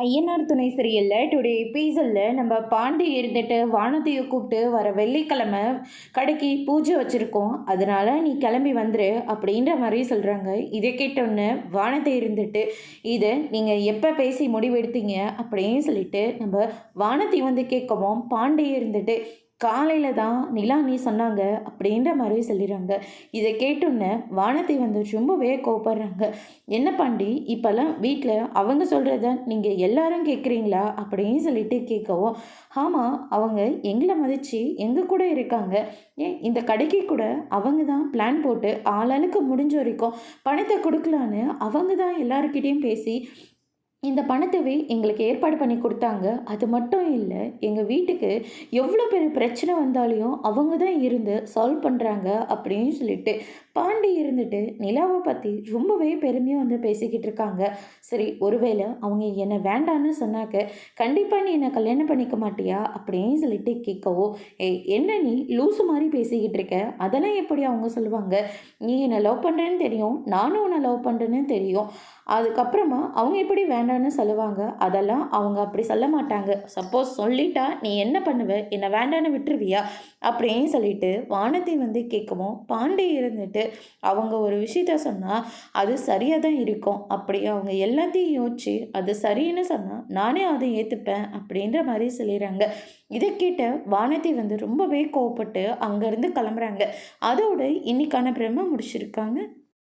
ஐயனார் துணை சீரியலில் டுடே எபிசோடில் நம்ம பாண்டி இருந்துட்டு வானதியை கூப்பிட்டு வர வெள்ளிக்கிழமை கடைக்கு பூஜை வச்சுருக்கோம், அதனால் நீ கிளம்பி வந்துரு அப்படின்ற மாதிரி சொல்கிறாங்க. இதை கேட்டோன்னே வானதி இருந்துட்டு இதை நீங்கள் எப்போ பேசி முடிவெடுத்தீங்க அப்படின்னு சொல்லிட்டு நம்ம வானதி வந்து கேட்கவும், பாண்டி இருந்துட்டு காலையில் தான் நிலா நீ சொன்னாங்க அப்படின்ற மாதிரி சொல்லிடுறாங்க. இதை கேட்டோன்னே வானதி வந்து ரொம்பவே கோவப்படுறாங்க. என்ன பாண்டி இப்போல்லாம் வீட்டில் அவங்க சொல்கிறத நீங்கள் எல்லாரும் கேட்குறீங்களா அப்படின்னு சொல்லிட்டு கேட்கவும், ஆமாம் அவங்க எங்களை மதித்து எங்கள் கூட இருக்காங்க. ஏன் இந்த கடைக்கு கூட அவங்க தான் பிளான் போட்டு ஆளாளுக்கு முடிஞ்ச வரைக்கும் பணத்தை கொடுக்கலான்னு அவங்க தான் எல்லாருக்கிட்டேயும் பேசி இந்த பணத்தவே எங்களுக்கு ஏற்பாடு பண்ணி கொடுத்தாங்க. அது மட்டும் இல்லை, எங்கள் வீட்டுக்கு எவ்வளோ பெரிய பிரச்சனை வந்தாலையும் அவங்க தான் இருந்து சால்வ் பண்ணுறாங்க அப்படின்னு சொல்லிட்டு பாண்டி இருந்துட்டு நிலாவை பற்றி ரொம்பவே பெருமையாக வந்து பேசிக்கிட்டு இருக்காங்க. சரி, ஒருவேளை அவங்க என்னை வேண்டான்னு சொன்னாக்க கண்டிப்பாக நீ என்னை கல்யாணம் பண்ணிக்க மாட்டியா அப்படின்னு சொல்லிட்டு கேட்கவோ, ஏய் என்ன நீ லூசு மாதிரி பேசிக்கிட்டு இருக்க, அதெல்லாம் எப்படி அவங்க சொல்லுவாங்க? நீ என்னை லவ் பண்ணுறேன்னு தெரியும், நானும் உன்னை லவ் பண்ணுறேன்னு தெரியும், அதுக்கப்புறமா அவங்க எப்படி வேண்டான்னு சொல்லுவாங்க? அதெல்லாம் அவங்க அப்படி சொல்ல மாட்டாங்க. சப்போஸ் சொல்லிட்டா நீ என்ன பண்ணுவ? என்னை வேண்டான்னு விட்டுருவியா அப்படின்னு சொல்லிட்டு வானதி வந்து கேட்கவும், பாண்டி இருந்துட்டு அவங்க ஒரு விஷயத்த சொன்னால் அது சரியாக தான் இருக்கும், அப்படி அவங்க எல்லாத்தையும் யோசிச்சு அது சரின்னு சொன்னால் நானே அதை ஏற்றுப்பேன் அப்படின்ற மாதிரி சொல்லிடுறாங்க. இதை கேட்ட வானதி வந்து ரொம்பவே கோவப்பட்டு அங்கேருந்து கிளம்புறாங்க. அதோட இன்னைக்கான பிரம்ம முடிச்சிருக்காங்க.